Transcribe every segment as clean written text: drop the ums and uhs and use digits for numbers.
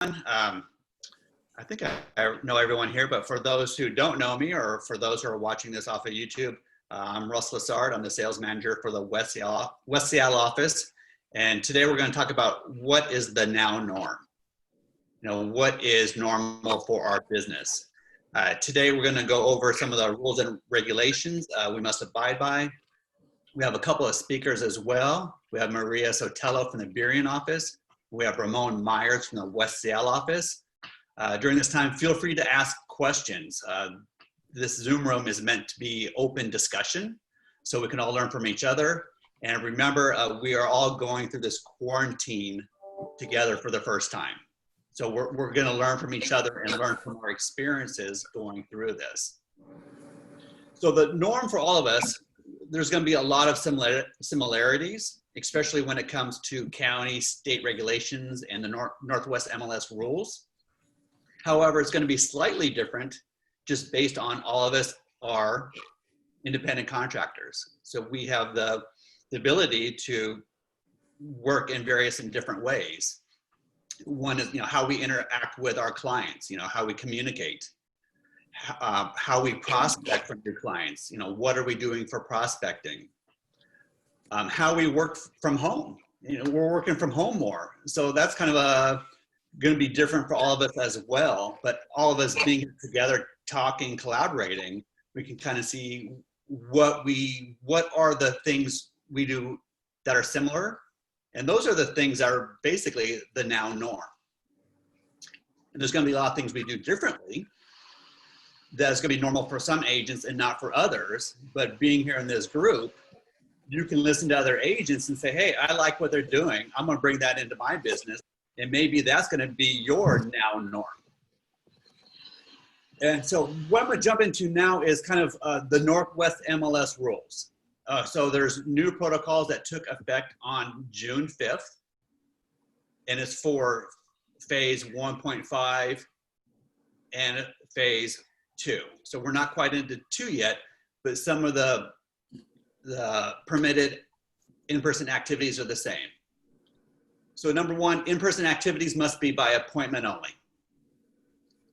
I think I know everyone here, but for those who don't know me, or for those who are watching this off of YouTube, I'm Russ Lessard. I'm the sales manager for the West Seattle office. And today we're going to talk about what is the now norm. What is normal for our business. Today we're going to go over some of the rules and regulations we must abide by. We have a couple of speakers as well. We have Maria Sotelo from the Burien office. We have Ramon Myers from the West Seattle office. During this time, feel free to ask questions. This Zoom room is meant to be open discussion, so we can all learn from each other. And remember, we are all going through this quarantine together for the first time. So we're gonna learn from each other and learn from our experiences going through this. So the norm for all of us, there's gonna be a lot of similarities, especially when it comes to county, state regulations and the Northwest MLS rules. However, it's going to be slightly different just based on all of us are independent contractors. So we have the ability to work in various and different ways. One is, how we interact with our clients, how we communicate, how we prospect from your clients, what are we doing for prospecting, how we work from home. We're working from home more. So that's kind of going to be different for all of us as well, but all of us being together, talking, collaborating, we can kind of see what are the things we do that are similar. And those are the things that are basically the now norm. And there's going to be a lot of things we do differently that's going to be normal for some agents and not for others. But being here in this group, you can listen to other agents and say, hey, I like what they're doing. I'm going to bring that into my business. And maybe that's going to be your now norm. And so what I'm going to jump into now is kind of the Northwest MLS rules. So there's new protocols that took effect on June 5th. And it's for phase 1.5 and phase 2. So we're not quite into 2 yet, but some of the permitted in-person activities are the same. So number one, in-person activities must be by appointment only.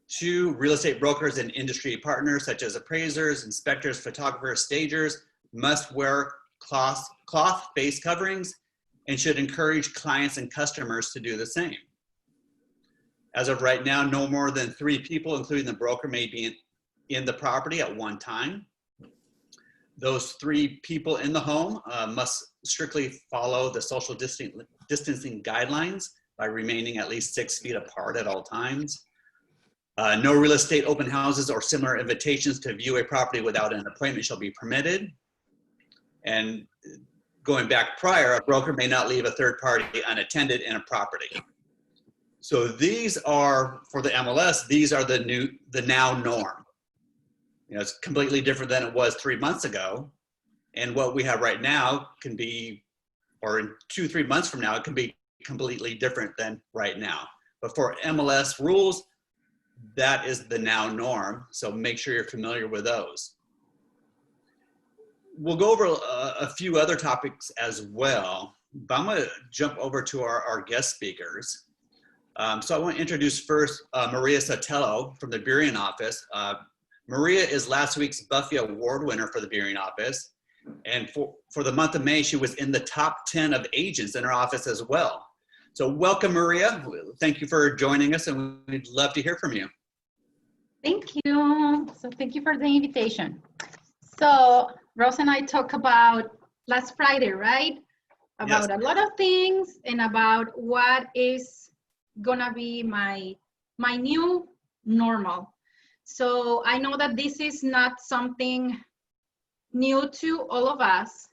2, real estate brokers and industry partners such as appraisers, inspectors, photographers, stagers must wear cloth face coverings and should encourage clients and customers to do the same. As of right now, no more than 3 people, including the broker, may be in the property at one time. Those 3 people in the home must strictly follow the social distancing guidelines by remaining at least 6 feet apart at all times. No real estate open houses or similar invitations to view a property without an appointment shall be permitted. And going back prior, a broker may not leave a third party unattended in a property. So these are, for the MLS, these are the now norm. It's completely different than it was 3 months ago. And what we have right now can be, or in 2-3 months from now, it can be completely different than right now. But for MLS rules, that is the now norm. So make sure you're familiar with those. We'll go over a few other topics as well, but I'm going to jump over to our guest speakers. So I want to introduce first Maria Sotelo from the Burien office. Maria is last week's Buffy Award winner for the Burien office. And for the month of May, she was in the top 10 of agents in her office as well. So welcome, Maria. Thank you for joining us, and we'd love to hear from you. Thank you. So thank you for the invitation. So Rose and I talked about last Friday, right? About a lot of things and about what is gonna be my new normal. So I know that this is not something new to all of us,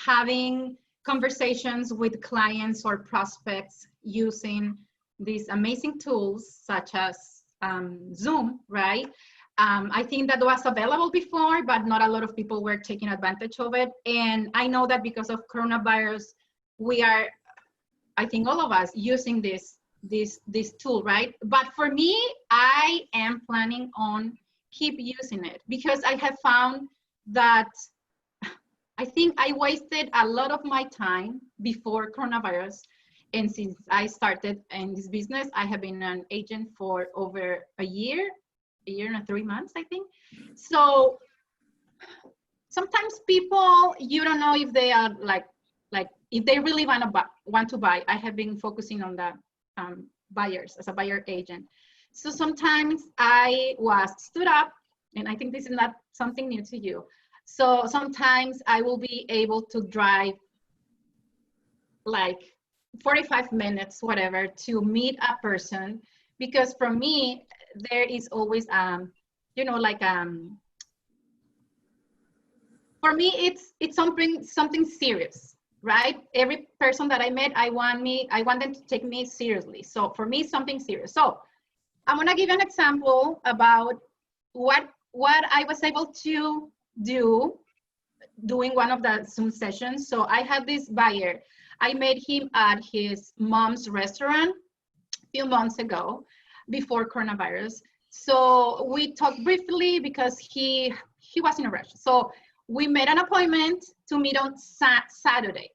having conversations with clients or prospects using these amazing tools such as Zoom, right? I think that was available before, but not a lot of people were taking advantage of it. And I know that because of coronavirus, we are, I think all of us, using this tool, right? But for me, I am planning on keep using it because I have found that I think I wasted a lot of my time before coronavirus And since I started in this business, I have been an agent for over a year and 3 months, I think. So sometimes people, you don't know if they are like if they really want to buy. I have been focusing on the buyers as a buyer agent. So sometimes I was stood up, and I think this is not something new to you. So sometimes I will be able to drive like 45 minutes, whatever, to meet a person, because for me, there is always, you know, like, for me, it's something serious, right? Every person that I met, I want them to take me seriously. So for me, it's something serious. So I'm gonna give you an example about what I was able to do doing one of the Zoom sessions. So I had this buyer. I met him at his mom's restaurant a few months ago before coronavirus. So we talked briefly because he was in a rush. So we made an appointment to meet on Saturday.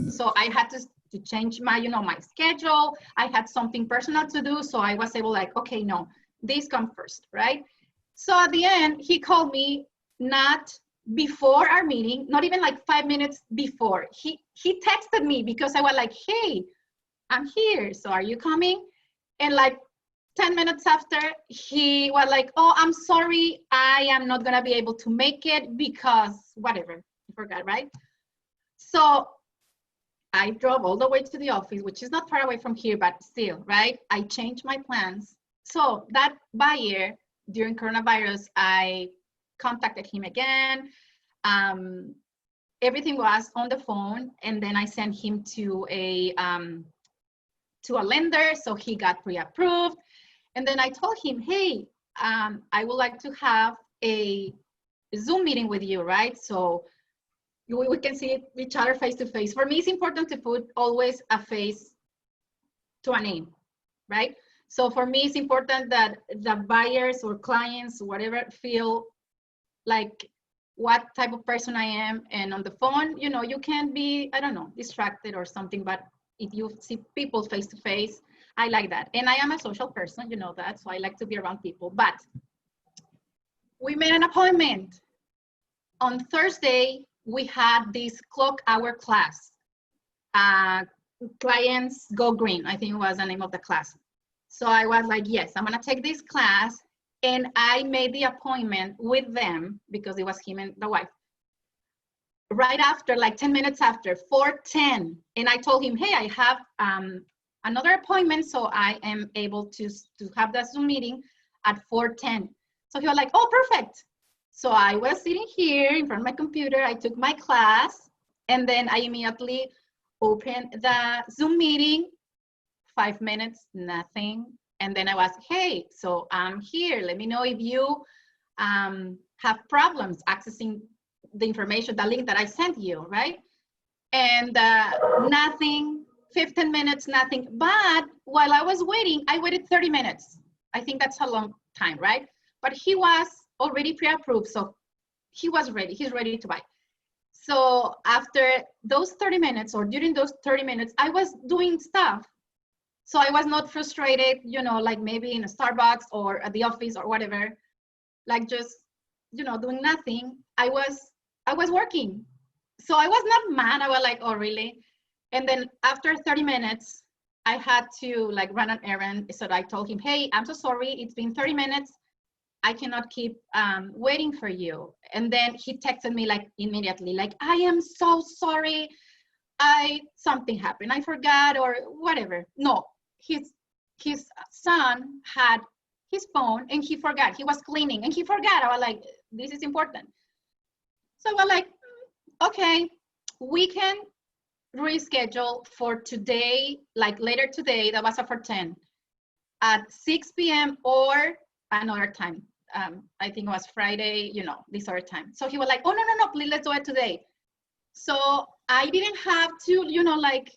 So I had to change my, you know, my schedule. I had something personal to do. So I was able like, okay, no, this comes first, right? So at the end, he called me not before our meeting, not even like 5 minutes before. He texted me because I was like, hey, I'm here. So are you coming? And like 10 minutes after, he was like, oh, I'm sorry. I am not going to be able to make it because whatever. I forgot, right? So I drove all the way to the office, which is not far away from here, but still, right? I changed my plans. So that buyer, during coronavirus, I contacted him again. Everything was on the phone, and then I sent him to a lender, so he got pre-approved. And then I told him, hey, I would like to have a Zoom meeting with you, right? So we can see each other face to face. For me, it's important to put always a face to a name, right? So for me, it's important that the buyers or clients, whatever, feel like what type of person I am. And on the phone, you know, you can be, I don't know, distracted or something, but if you see people face to face, I like that. And I am a social person, you know that, so I like to be around people. But we made an appointment. On Thursday, we had this clock hour class. Clients Go Green, I think was the name of the class. So I was like, yes, I'm gonna take this class. And I made the appointment with them because it was him and the wife. Right after, like 10 minutes after, 4:10. And I told him, hey, I have another appointment, so I am able to have that Zoom meeting at 4:10. So he was like, oh, perfect. So I was sitting here in front of my computer, I took my class, and then I immediately opened the Zoom meeting, 5 minutes, nothing. And then I was, hey, so I'm here. Let me know if you have problems accessing the information, the link that I sent you, right? And nothing, 15 minutes, nothing. But while I was waiting, I waited 30 minutes. I think that's a long time, right? But he was already pre-approved, so he was ready. He's ready to buy. So after those 30 minutes, or during those 30 minutes, I was doing stuff. So I was not frustrated, you know, like maybe in a Starbucks or at the office or whatever, like just, you know, doing nothing. I was working. So I was not mad. I was like, oh, really? And then after 30 minutes, I had to like run an errand. So I told him, hey, I'm so sorry. It's been 30 minutes. I cannot keep waiting for you. And then he texted me like immediately, like, I am so sorry. Something happened. I forgot or whatever. No, his son had his phone and he forgot. He was cleaning and he forgot. I was like, this is important. So I was like, okay, we can reschedule for today, like later today, that was for 10, at 6 p.m. or another time. I think it was Friday, you know, this other time. So he was like, oh, no, please, let's do it today. So I didn't have to, you know, like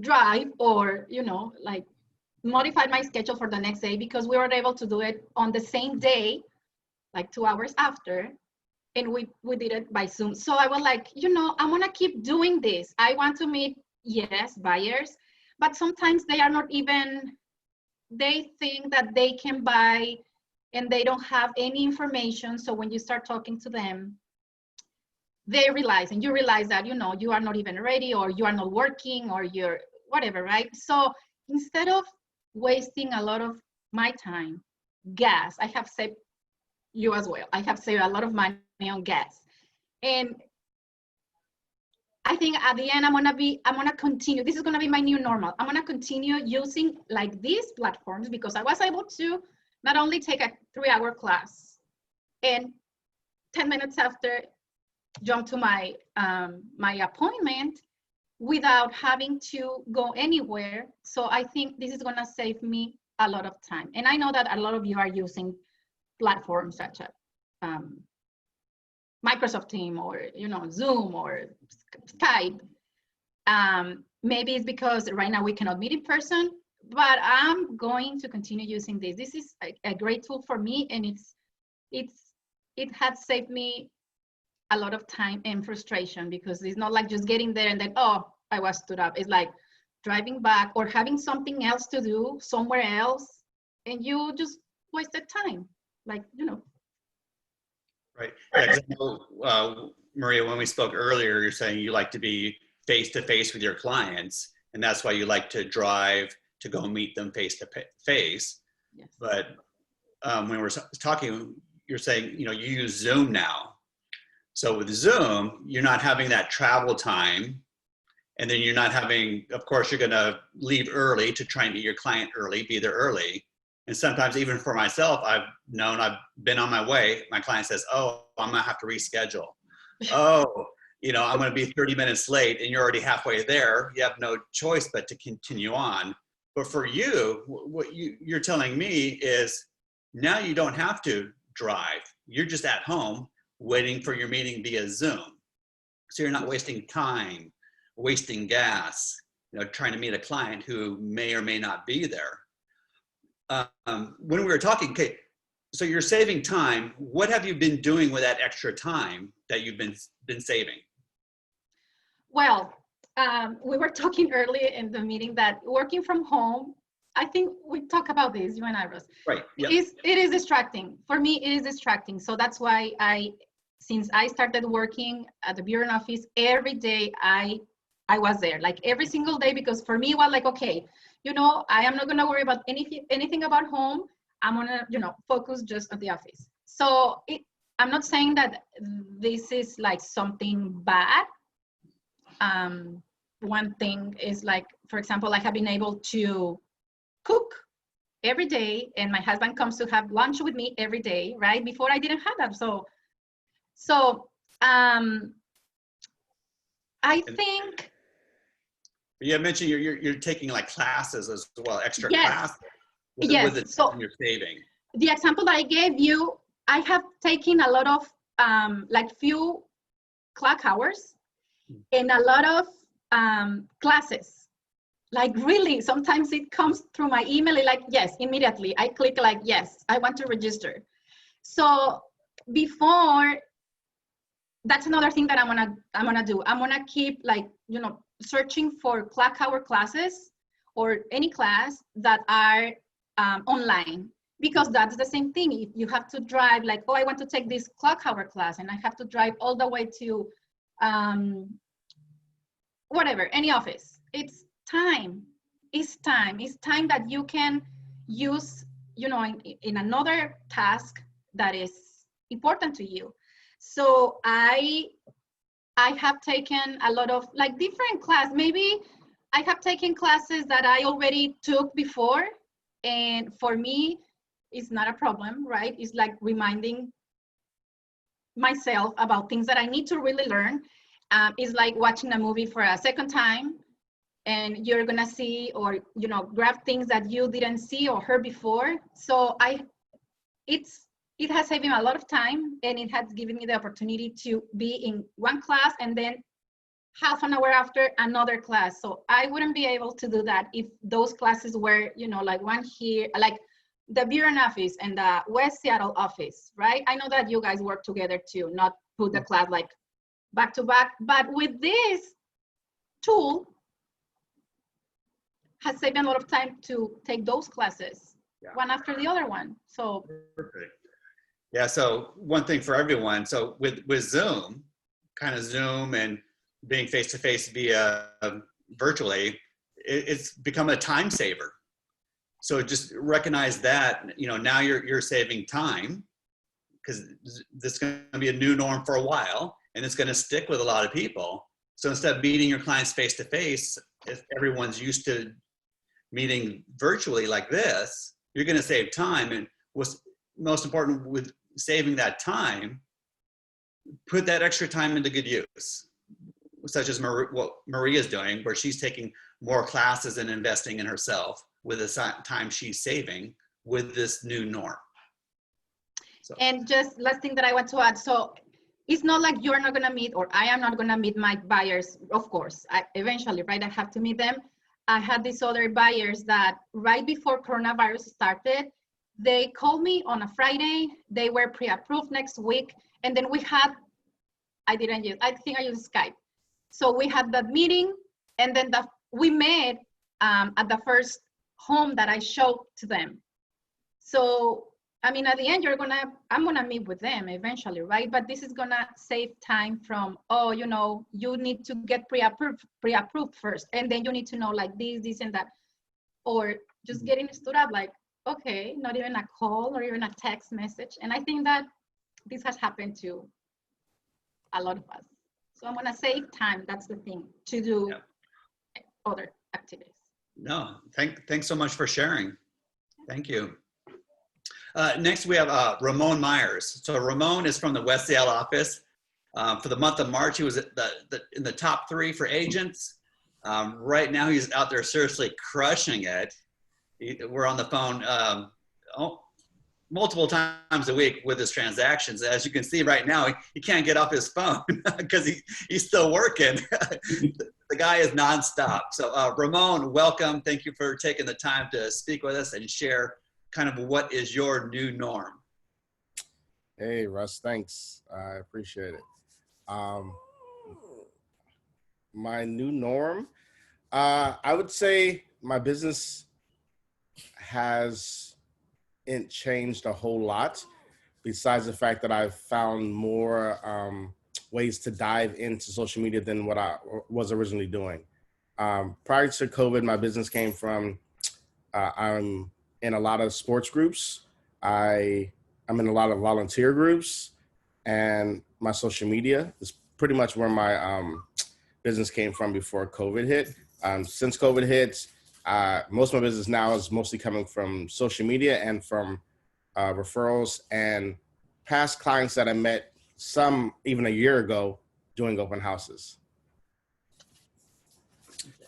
drive or, you know, like modify my schedule for the next day because we were able to do it on the same day, like 2 hours after. And we did it by Zoom. So I was like, you know, I'm gonna keep doing this. I want to meet yes, buyers, but sometimes they are not even, they think that they can buy and they don't have any information. So when you start talking to them, they realize, and you realize that, you know, you are not even ready, or you are not working, or you're whatever, right? So instead of wasting a lot of my time, gas, I have saved, you as well, I have saved a lot of money on gas. And I think at the end, I'm gonna continue. This is gonna be my new normal. I'm gonna continue using like these platforms, because I was able to not only take a 3-hour class and 10 minutes after jump to my my appointment without having to go anywhere. So I think this is gonna save me a lot of time. And I know that a lot of you are using platforms such as Microsoft Teams, or, you know, Zoom or Skype. Maybe it's because right now we cannot meet in person, but I'm going to continue using this. This is a great tool for me, and it has saved me a lot of time and frustration, because it's not like just getting there and then, oh, I was stood up. It's like driving back or having something else to do somewhere else, and you just wasted time, like, you know. Right. Yeah, 'cause I know, Maria, when we spoke earlier, you're saying you like to be face to face with your clients, and that's why you like to drive to go meet them face to face. Yes. But when we're talking, you're saying, you know, you use Zoom now. So with Zoom, you're not having that travel time, and then you're not having, of course, you're going to leave early to try and meet your client early, be there early. And sometimes even for myself, I've been on my way. My client says, oh, I'm going to have to reschedule. Oh, you know, I'm going to be 30 minutes late, and you're already halfway there. You have no choice but to continue on. But for you, what you're telling me is now you don't have to drive. You're just at home waiting for your meeting via Zoom. So you're not wasting time, wasting gas, you know, trying to meet a client who may or may not be there. When we were talking, okay, so you're saving time. What have you been doing with that extra time that you've been saving? Well, we were talking earlier in the meeting that working from home, I think we talk about this, you and I, Russ. Right. Yep. It is distracting. For me, it is distracting. So that's why since I started working at the bureau office, every day I was there, like every single day, because for me it was like, okay, you know, I am not gonna worry about anything about home. I'm gonna, you know, focus just at the office. So I'm not saying that this is like something bad. One thing is like, for example, I have been able to cook every day, and my husband comes to have lunch with me every day, right? Before I didn't have that. So I think. You mentioned you're taking like classes as well, extra Yes. classes. Yes. So you're saving. The example that I gave you, I have taken a lot of like few clock hours and a lot of classes. Like really, sometimes it comes through my email, like, yes, immediately. I click like, yes, I want to register. So before, that's another thing that I'm gonna do. I'm gonna keep like, you know, searching for clock hour classes or any class that are online, because that's the same thing. If you have to drive, like, oh, I want to take this clock hour class, and I have to drive all the way to whatever, any office. It's time. It's time that you can use, you know, in another task that is important to you. So I have taken a lot of like different class. Maybe I have taken classes that I already took before, and for me, it's not a problem, right? It's like reminding myself about things that I need to really learn. It's like watching a movie for a second time, and you're gonna see, or, you know, grab things that you didn't see or heard before. So it has saved me a lot of time, and it has given me the opportunity to be in one class and then half an hour after another class. So I wouldn't be able to do that if those classes were, you know, like one here, like the bureau office and the West Seattle office, right? I know that you guys work together too, not put the class like back to back, but with this tool, has saved me a lot of time to take those classes, Yeah. one after the other one. So Perfect. Yeah. So one thing for everyone. So with Zoom, kind of Zoom and being face to face via virtually, it's become a time saver. So just recognize that, now you're saving time, because this is going to be a new norm for a while, and it's going to stick with a lot of people. So instead of meeting your clients face to face, if everyone's used to meeting virtually like this, you're going to save time. And what's most important with saving that time, put that extra time into good use, such as what Maria's doing, where she's taking more classes and investing in herself with the time she's saving with this new norm. So. And just last thing that I want to add. So it's not like you're not going to meet, or I am not going to meet my buyers. Of course, eventually, right, I have to meet them. I had these other buyers that right before coronavirus started, they called me on a Friday. They were pre-approved next week. And then we had, I think I used Skype. So we had that meeting, and then we met at the first home that I showed to them. So, I mean, at the end, I'm gonna meet with them eventually, right? But this is gonna save time from, you need to get pre-approved first, and then you need to know like this and that, or just getting stood up like, okay, not even a call or even a text message. And I think that this has happened to a lot of us. So I'm gonna save time. That's the thing, to do other activities. No, thanks so much for sharing. Thank you. Next, we have Ramon Myers. So Ramon is from the West Seattle office. For the month of March, he was in the top 3 for agents. Right now, he's out there seriously crushing it. We're on the phone multiple times a week with his transactions. As you can see right now, he can't get off his phone because he's still working. The guy is nonstop. So Ramon, welcome. Thank you for taking the time to speak with us and share kind of what is your new norm. Hey, Russ, thanks. I appreciate it. My new norm, I would say my business hasn't changed a whole lot, besides the fact that I've found more ways to dive into social media than what I was originally doing. Prior to COVID, my business came from, I'm in a lot of sports groups. I'm in a lot of volunteer groups, and my social media is pretty much where my business came from before COVID hit. Since COVID hit, most of my business now is mostly coming from social media and from referrals and past clients that I met, some even a year ago, doing open houses.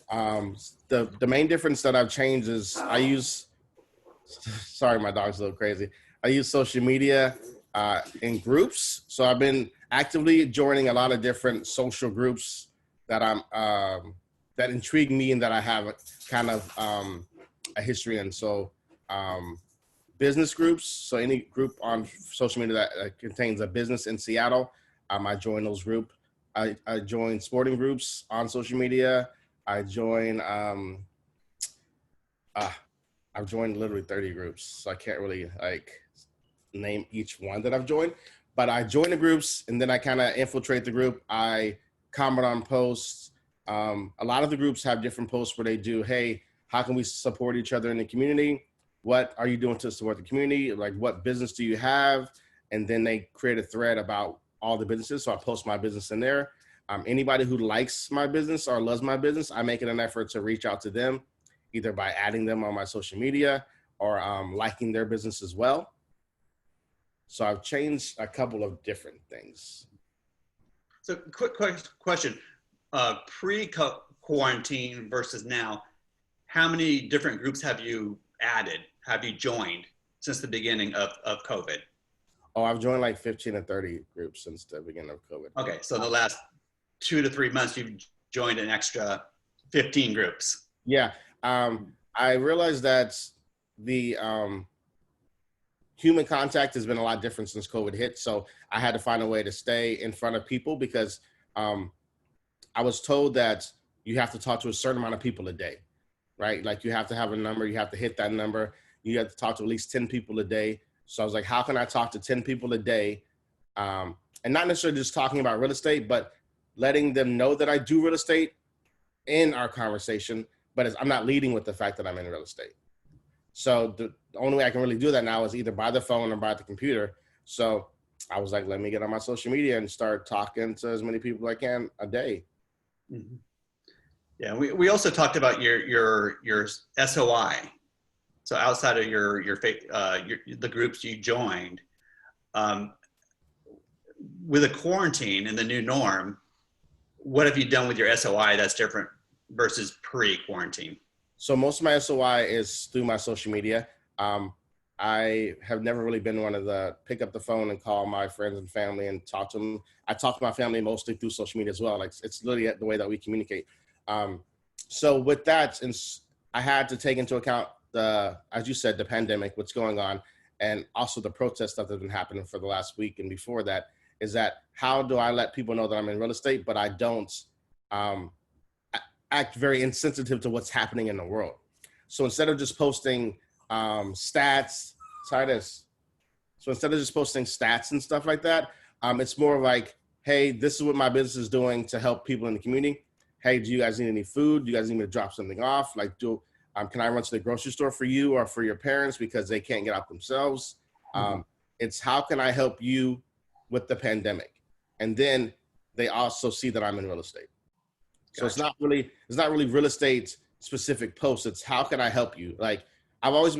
The main difference that I've changed is sorry, my dog's a little crazy. I use social media in groups. So I've been actively joining a lot of different social groups that that intrigue me and that I have kind of a history in. So business groups, so any group on social media that contains a business in Seattle, I join those groups. I join sporting groups on social media. I join, I've joined literally 30 groups, so I can't really name each one that I've joined, but I join the groups and then I kind of infiltrate the group. I comment on posts. A lot of the groups have different posts where they do, hey, how can we support each other in the community? What are you doing to support the community? Like, what business do you have? And then they create a thread about all the businesses. So I post my business in there. Anybody who likes my business or loves my business, I make it an effort to reach out to them, either by adding them on my social media or liking their business as well. So I've changed a couple of different things. So quick question, pre-quarantine versus now, how many different groups have you added, have you joined since the beginning of COVID? Oh, I've joined like 15 or 30 groups since the beginning of COVID. Okay, so in the last 2 to 3 months, you've joined an extra 15 groups. Yeah, I realized that the human contact has been a lot different since COVID hit. So I had to find a way to stay in front of people because I was told that you have to talk to a certain amount of people a day. right? Like you have to have a number, you have to hit that number, you have to talk to at least 10 people a day. So I was like, how can I talk to 10 people a day? And not necessarily just talking about real estate, but letting them know that I do real estate in our conversation, but I'm not leading with the fact that I'm in real estate. So the only way I can really do that now is either by the phone or by the computer. So I was like, let me get on my social media and start talking to as many people as I can a day. Mm-hmm. Yeah, we also talked about your SOI. So outside of the groups you joined, with a quarantine and the new norm, what have you done with your SOI that's different versus pre-quarantine? So most of my SOI is through my social media. I have never really been one of the pick up the phone and call my friends and family and talk to them. I talk to my family mostly through social media as well. Like it's literally the way that we communicate. So with that, and I had to take into account as you said, the pandemic, what's going on, and also the protests that have been happening for the last week and before that, is that how do I let people know that I'm in real estate, but I don't act very insensitive to what's happening in the world. So instead of just posting stats, So instead of just posting stats and stuff like that, it's more like, hey, this is what my business is doing to help people in the community. Hey, do you guys need any food? Do you guys need me to drop something off? Like, can I run to the grocery store for you or for your parents because they can't get out themselves? It's how can I help you with the pandemic? And then they also see that I'm in real estate. So it's not really real estate specific posts. It's how can I help you? Like I've always,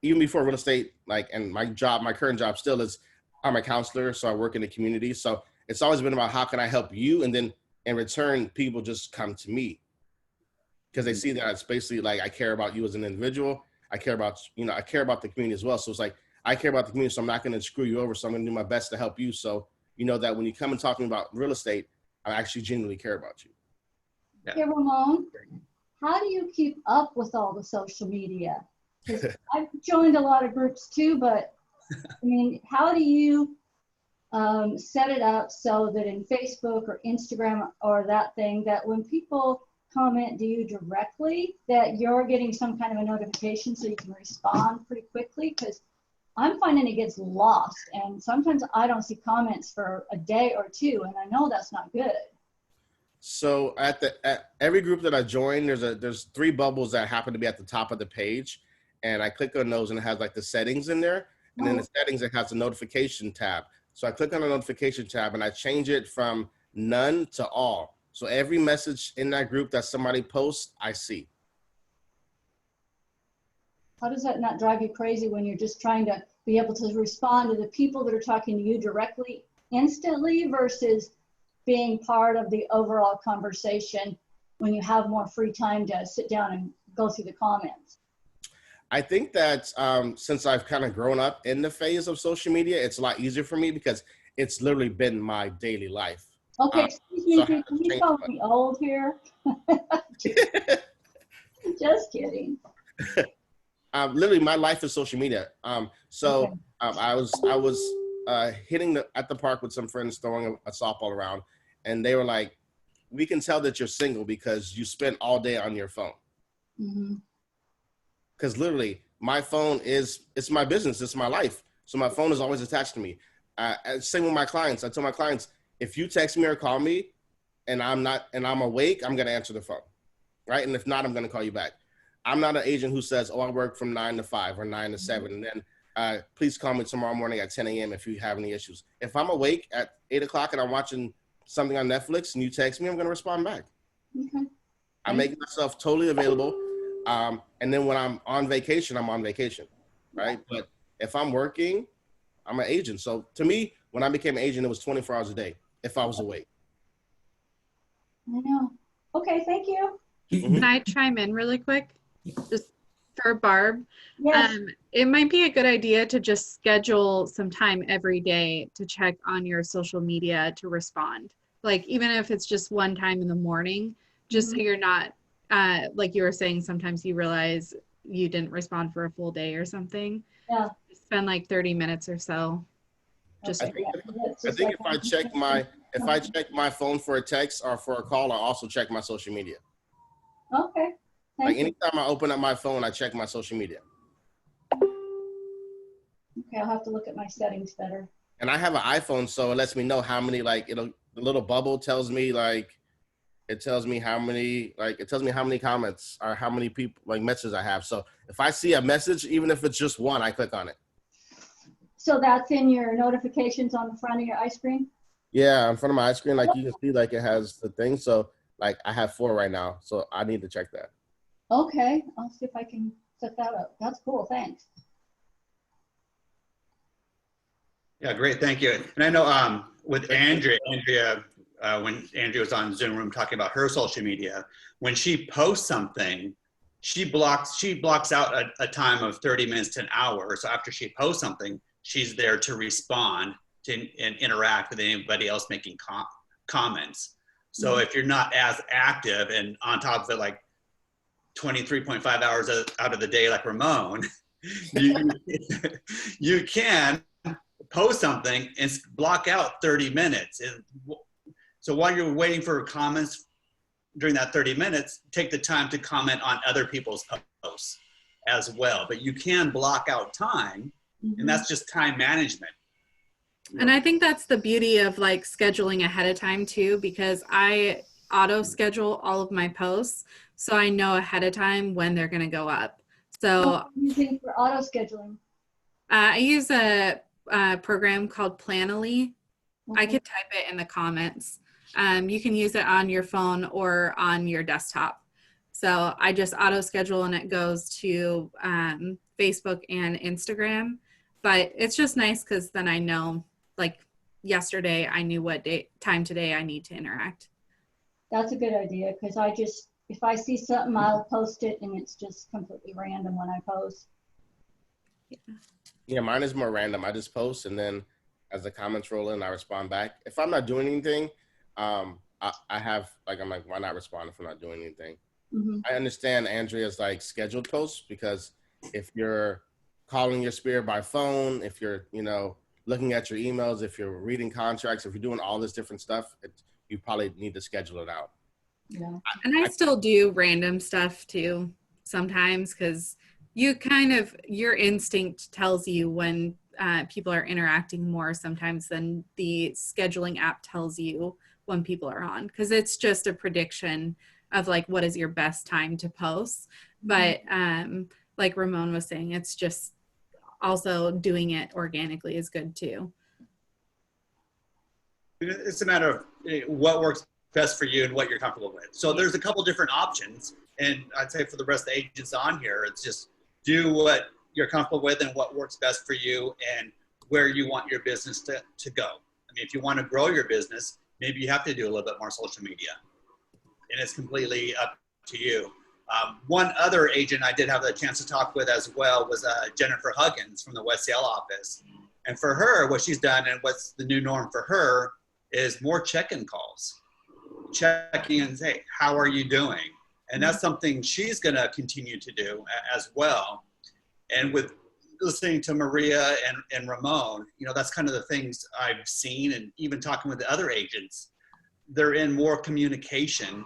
even before real estate, like, and my current job still is, I'm a counselor. So I work in the community. So it's always been about how can I help you? And then in return, people just come to me because they see that it's basically like, I care about you as an individual. I care about the community as well. So it's like, I care about the community, so I'm not going to screw you over. So I'm going to do my best to help you. So you know that when you come and talking about real estate, I actually genuinely care about you. Yeah. Hey, Ramon, how do you keep up with all the social media? Because I've joined a lot of groups too, but I mean, how do you set it up so that in Facebook or Instagram or that thing, that when people comment to you directly, that you're getting some kind of a notification so you can respond pretty quickly? Because I'm finding it gets lost, and sometimes I don't see comments for a day or two, and I know that's not good. So at every group that I join, there's 3 bubbles that happen to be at the top of the page, and I click on those, and it has like the settings in there, and then the settings, it has a notification tab. So I click on the notification tab, and I change it from none to all. So every message in that group that somebody posts, I see. How does that not drive you crazy when you're just trying to be able to respond to the people that are talking to you directly instantly versus being part of the overall conversation when you have more free time to sit down and go through the comments? I think that since I've kind of grown up in the phase of social media, it's a lot easier for me because it's literally been my daily life. Okay, excuse me, can you call me old here? Just kidding. Literally, my life is social media. I was hitting at the park with some friends, throwing a softball around, and they were like, "We can tell that you're single because you spend all day on your phone." Because literally, my phone it's my business, it's my life, so my phone is always attached to me. Same with my clients. I tell my clients, if you text me or call me, and I'm awake, I'm gonna answer the phone, right? And if not, I'm gonna call you back. I'm not an agent who says, oh, I work from 9 to 5 or 9 to 7. And then please call me tomorrow morning at 10 a.m. if you have any issues. If I'm awake at 8 o'clock and I'm watching something on Netflix and you text me, I'm going to respond back. Okay. I make myself totally available. And then when I'm on vacation, I'm on vacation, right? But if I'm working, I'm an agent. So to me, when I became an agent, it was 24 hours a day if I was awake. I know. Okay, thank you. Can I chime in really quick? Just for Barb. Yes. It might be a good idea to just schedule some time every day to check on your social media to respond. Like, even if it's just one time in the morning, just so you're not, like you were saying, sometimes you realize you didn't respond for a full day or something. Yeah. Spend like 30 minutes or so. Just I think if I check my phone for a text or for a call, I also check my social media. Okay. Like Thank you. anytime I open up my phone, I check my social media. Okay, I'll have to look at my settings better. And I have an iPhone, so it lets me know how many, like, the little bubble tells me, like, it tells me how many comments or how many people, like, messages I have. So if I see a message, even if it's just one, I click on it. So that's in your notifications on the front of your ice cream? Yeah, in front of my ice cream, like, you can see, like, it has the thing. So, like, I have 4 right now, so I need to check that. Okay, I'll see if I can set that up. That's cool, thanks. Yeah, great, thank you. And I know with Andrea, when Andrea was on Zoom Room talking about her social media, when she posts something, she blocks out a time of 30 minutes to an hour. So after she posts something, she's there to respond and interact with anybody else making comments. So if you're not as active and on top of it, like 23.5 hours out of the day, like Ramon, you can post something and block out 30 minutes. So while you're waiting for comments during that 30 minutes, take the time to comment on other people's posts as well. But you can block out time, and that's just time management. And I think that's the beauty of like scheduling ahead of time too, because I auto schedule all of my posts. So I know ahead of time when they're going to go up. So What are you using for auto scheduling? I use a program called Planoly. I could type it in the comments. You can use it on your phone or on your desktop. So I just auto schedule and it goes to Facebook and Instagram. But it's just nice because then I know, like yesterday, I knew what time today I need to interact. That's a good idea, because if I see something, I'll post it, and it's just completely random when I post. Yeah, mine is more random. I just post, and then as the comments roll in, I respond back. If I'm not doing anything, I'm like, why not respond if I'm not doing anything? I understand Andrea's like scheduled posts, because if you're calling your spirit by phone, if you're, looking at your emails, if you're reading contracts, if you're doing all this different stuff, you probably need to schedule it out. Yeah. And I still do random stuff too sometimes, because your instinct tells you when people are interacting more sometimes than the scheduling app tells you when people are on, because it's just a prediction of like what is your best time to post. But like Ramon was saying, it's just also doing it organically is good too. It's a matter of what works best for you and what you're comfortable with. So there's a couple different options, and I'd say for the rest of the agents on here, it's just do what you're comfortable with and what works best for you and where you want your business to go. I mean, if you want to grow your business, maybe you have to do a little bit more social media, and it's completely up to you. One other agent I did have the chance to talk with as well was Jennifer Huggins from the West Seattle office. And for her, what she's done and what's the new norm for her is more check-in calls. Checking and say, how are you doing? And that's something she's going to continue to do as well. And with listening to Maria and Ramon, that's kind of the things I've seen, and even talking with the other agents, they're in more communication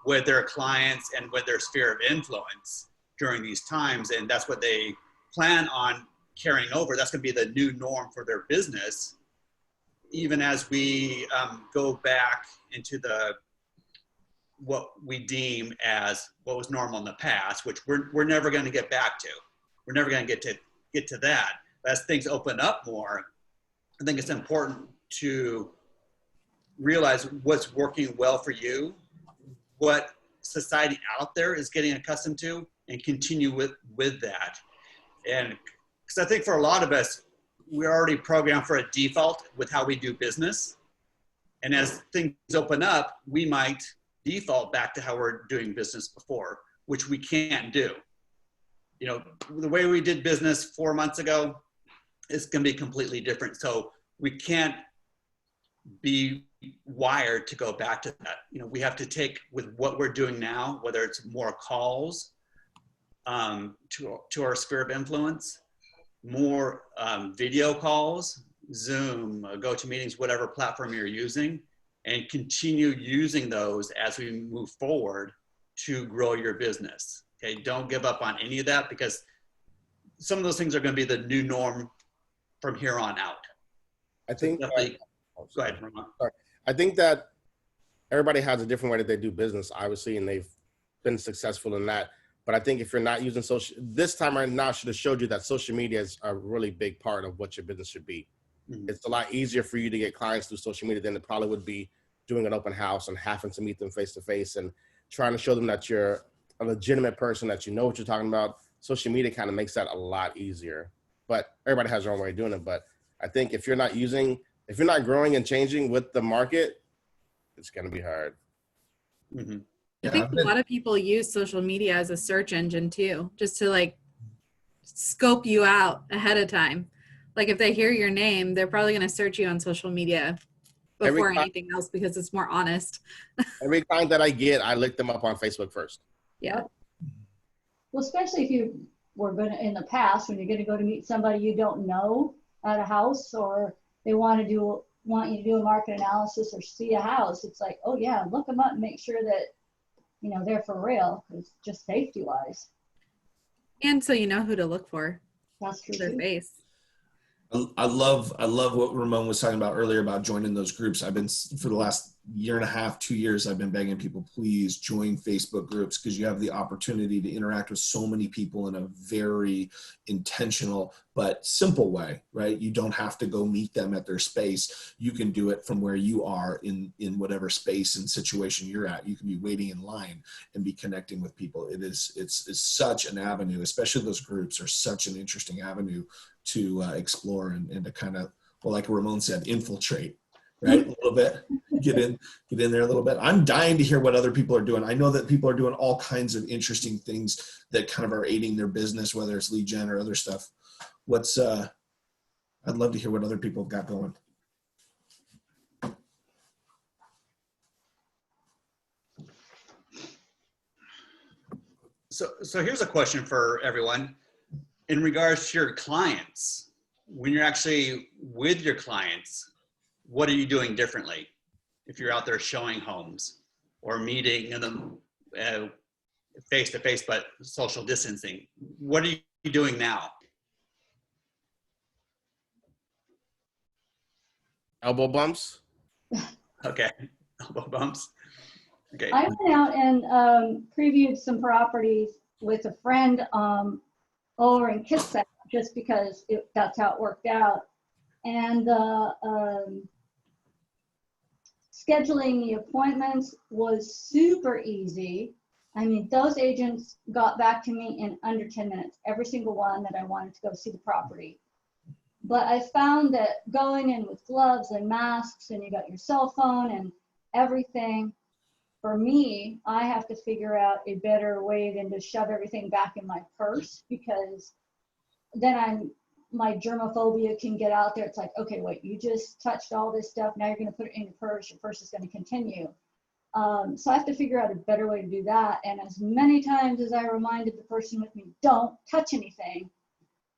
with their clients and with their sphere of influence during these times. And that's what they plan on carrying over. That's going to be the new norm for their business, even as we go back into what we deem as what was normal in the past, which we're never going to get back to. We're never going to get to that. But as things open up more, I think it's important to realize what's working well for you, what society out there is getting accustomed to, and continue with that. And because I think for a lot of us, we're already programmed for a default with how we do business. And as things open up, we might default back to how we're doing business before, which we can't do. The way we did business 4 months ago is going to be completely different. So we can't be wired to go back to that. We have to take with what we're doing now, whether it's more calls to our sphere of influence, more video calls, Zoom, GoToMeetings, whatever platform you're using, and continue using those as we move forward to grow your business. Okay, don't give up on any of that, because some of those things are going to be the new norm from here on out. I think Definitely, go ahead, Ramon. Sorry. I think that everybody has a different way that they do business, obviously, and they've been successful in that. But I think if you're not using social, this time right now should have showed you that social media is a really big part of what your business should be. Mm-hmm. It's a lot easier for you to get clients through social media than it probably would be doing an open house and having to meet them face to face and trying to show them that you're a legitimate person, that you know what you're talking about. Social media kind of makes that a lot easier, but everybody has their own way of doing it. But I think if you're not growing and changing with the market, it's going to be hard. Mm-hmm. I think a lot of people use social media as a search engine too, just to like scope you out ahead of time. Like if they hear your name, they're probably going to search you on social media before anything else, because it's more honest. Every client that I get, I look them up on Facebook first. Yeah. Well, especially if you were going to, in the past, when you're going to go to meet somebody you don't know at a house, or they want you to do a market analysis or see a house, it's like, oh yeah, look them up and make sure that, you know, they're for real, because just safety wise. And so you know who to look for. That's true. Their face. I love what Ramon was talking about earlier about joining those groups. I've been, for the last year and a half, 2 years, I've been begging people, please join Facebook groups, because you have the opportunity to interact with so many people in a very intentional but simple way, right? You don't have to go meet them at their space. You can do it from where you are in whatever space and situation you're at. You can be waiting in line and be connecting with people. It's such an avenue, especially those groups are such an interesting avenue to explore and to kind of, well, like Ramon said, infiltrate, right? A little bit, get in there a little bit. I'm dying to hear what other people are doing. I know that people are doing all kinds of interesting things that kind of are aiding their business, whether it's lead gen or other stuff. I'd love to hear what other people have got going. So here's a question for everyone. In regards to your clients, when you're actually with your clients, what are you doing differently? If you're out there showing homes or meeting them face to face, but social distancing, what are you doing now? Elbow bumps. Okay, elbow bumps. Okay. I went out and previewed some properties with a friend over in Kitsap, just because that's how it worked out. And scheduling the appointments was super easy. I mean, those agents got back to me in under 10 minutes, every single one that I wanted to go see the property. But I found that going in with gloves and masks, and you got your cell phone and everything, for me, I have to figure out a better way than to shove everything back in my purse, because then my germophobia can get out there. It's like, okay, wait, you just touched all this stuff. Now you're going to put it in your purse is going to continue. So I have to figure out a better way to do that. And as many times as I reminded the person with me, don't touch anything,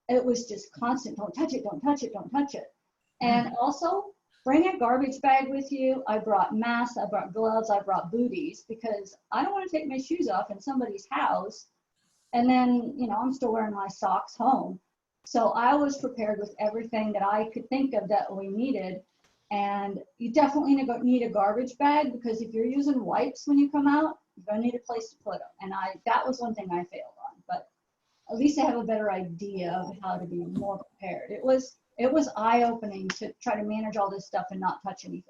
it was just constant, don't touch it, don't touch it, don't touch it. And also, bring a garbage bag with you. I brought masks, I brought gloves, I brought booties, because I don't want to take my shoes off in somebody's house and then, you know, I'm still wearing my socks home. So I was prepared with everything that I could think of that we needed. And you definitely need a garbage bag, because if you're using wipes when you come out, you're going to need a place to put them. And that was one thing I failed on, but at least I have a better idea of how to be more prepared. It was eye-opening to try to manage all this stuff and not touch anything.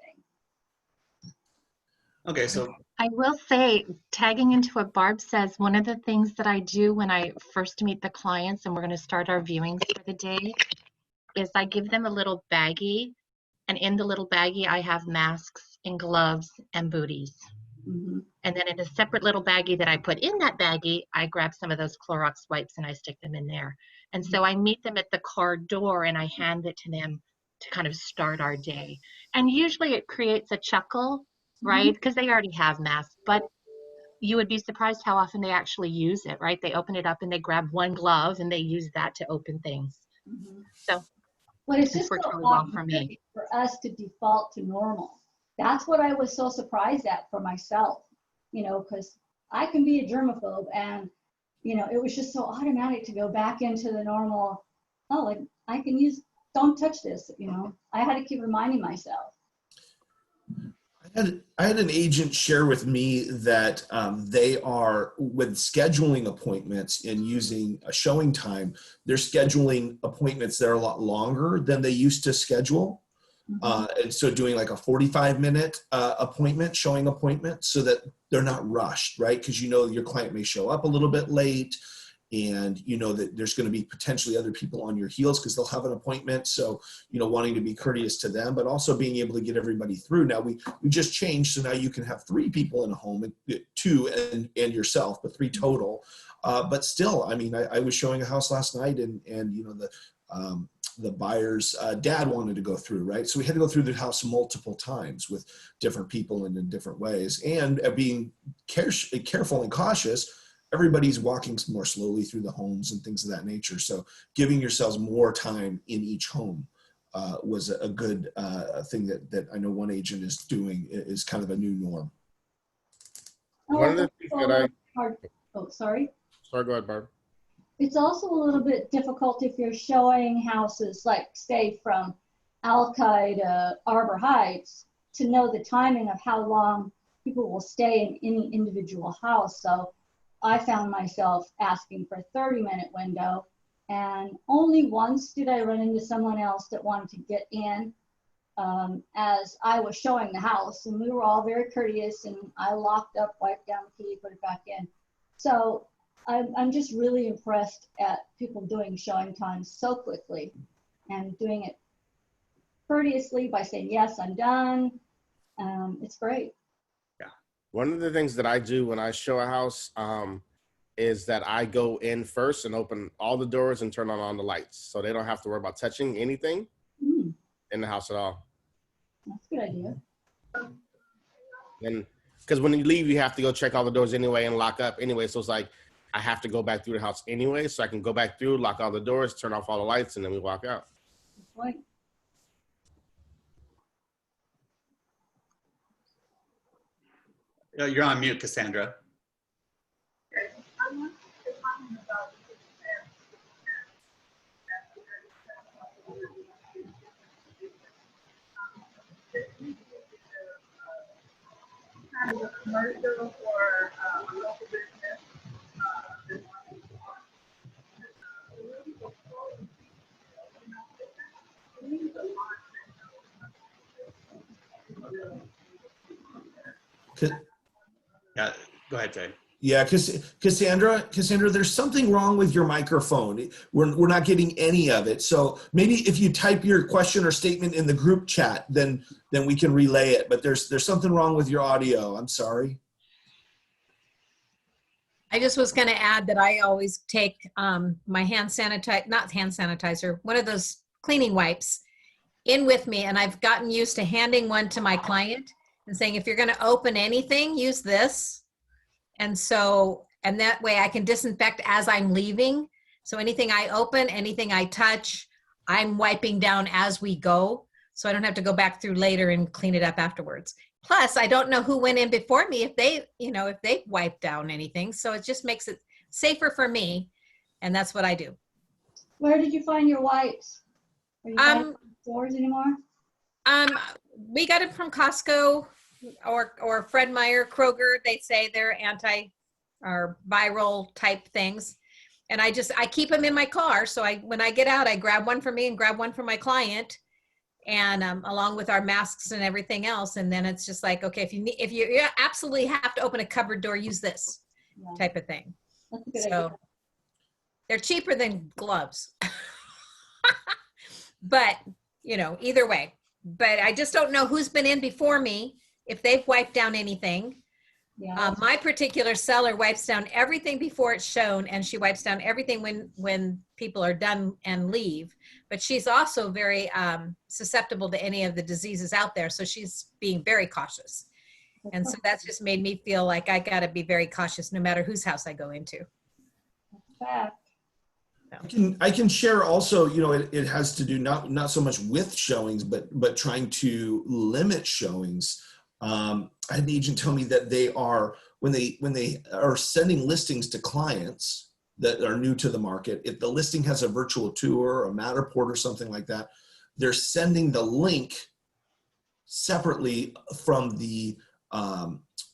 Okay, so I will say, tagging into what Barb says, one of the things that I do when I first meet the clients and we're going to start our viewings for the day is I give them a little baggie, and in the little baggie I have masks and gloves and booties. Mm-hmm. And then in a separate little baggie that I put in that baggie, I grab some of those Clorox wipes and I stick them in there. And so I meet them at the car door and I hand it to them to kind of start our day. And usually it creates a chuckle, right? Because they already have masks, but you would be surprised how often they actually use it, right? They open it up and they grab one glove and they use that to open things. Mm-hmm. So well, it's just worked so really well for me. For us to default to normal. That's what I was so surprised at for myself, you know, because I can be a germaphobe, and you know, it was just so automatic to go back into the normal. Oh, like I can use. Don't touch this. You know, I had to keep reminding myself. I had an agent share with me that they are, with scheduling appointments and using a showing time, they're scheduling appointments that are a lot longer than they used to schedule. And so doing like a 45-minute showing appointment, so that they're not rushed, right? Because you know your client may show up a little bit late, and you know that there's going to be potentially other people on your heels because they'll have an appointment. So, you know, wanting to be courteous to them, but also being able to get everybody through. Now we just changed, so now you can have 3 people in a home, 2 and yourself, but 3 total. But still, I mean, I was showing a house last night, and you know, the buyer's dad wanted to go through, right? So we had to go through the house multiple times with different people and in different ways, and being careful and cautious. Everybody's walking more slowly through the homes and things of that nature. So giving yourselves more time in each home was a good thing that I know one agent is doing, is kind of a new norm. One of the things that Oh, sorry. Sorry, go ahead, Barb. It's also a little bit difficult if you're showing houses, like say from Alki to Arbor Heights, to know the timing of how long people will stay in any individual house. So I found myself asking for a 30-minute window, and only once did I run into someone else that wanted to get in as I was showing the house, and we were all very courteous, and I locked up, wiped down the key, put it back in. So I'm just really impressed at people doing showing times so quickly and doing it courteously by saying, yes, I'm done. It's great. One of the things that I do when I show a house is that I go in first and open all the doors and turn on the lights, so they don't have to worry about touching anything in the house at all. That's a good idea. And because when you leave, you have to go check all the doors anyway and lock up anyway. So it's like I have to go back through the house anyway, so I can go back through, lock all the doors, turn off all the lights, and then we walk out. Good point. You're on mute, Cassandra. Kind of a commercial for a local business. Yeah, go ahead, Jay. Yeah, Cassandra, there's something wrong with your microphone. We're not getting any of it. So maybe if you type your question or statement in the group chat, then we can relay it. But there's something wrong with your audio. I'm sorry. I just was going to add that I always take my not hand sanitizer, one of those cleaning wipes in with me. And I've gotten used to handing one to my client and saying, if you're going to open anything, use this. And that way I can disinfect as I'm leaving. So anything I open, anything I touch, I'm wiping down as we go. So I don't have to go back through later and clean it up afterwards. Plus, I don't know who went in before me if they wiped down anything. So it just makes it safer for me. And that's what I do. Where did you find your wipes? Are you buying them in stores anymore? We got it from Costco or Fred Meyer, Kroger. They say they're or viral type things. And I keep them in my car. So when I get out, I grab one for me and grab one for my client, and along with our masks and everything else. And then it's just like, okay, if you absolutely have to open a cupboard door, use this type of thing. That's a good idea. They're cheaper than gloves, but either way. But I just don't know who's been in before me, if they've wiped down anything. Yeah. My particular seller wipes down everything before it's shown, and she wipes down everything when people are done and leave. But she's also very susceptible to any of the diseases out there, so she's being very cautious. And so that's just made me feel like I got to be very cautious no matter whose house I go into. Fact. I can share also, it has to do not so much with showings, but trying to limit showings. I had an agent tell me that they are when they are sending listings to clients that are new to the market, if the listing has a virtual tour, a Matterport or something like that, they're sending the link separately from the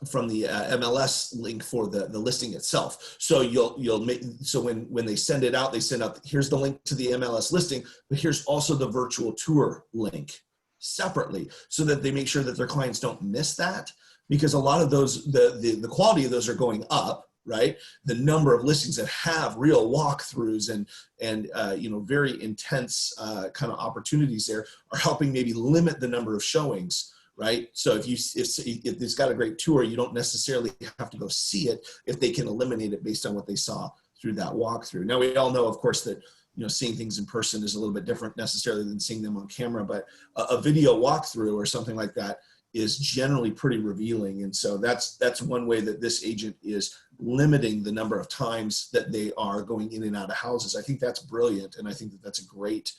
MLS link for the listing itself. So you'll make, so when they send it out, they send out, here's the link to the MLS listing, but here's also the virtual tour link separately, so that they make sure that their clients don't miss that, because a lot of those, the quality of those are going up, right? The number of listings that have real walkthroughs and you know, very intense kind of opportunities there are helping maybe limit the number of showings, right? So if it's got a great tour, you don't necessarily have to go see it if they can eliminate it based on what they saw through that walkthrough. Now, we all know, of course, that, you know, seeing things in person is a little bit different necessarily than seeing them on camera, but a video walkthrough or something like that is generally pretty revealing. And so that's one way that this agent is limiting the number of times that they are going in and out of houses. I think that's brilliant. And I think that that's a great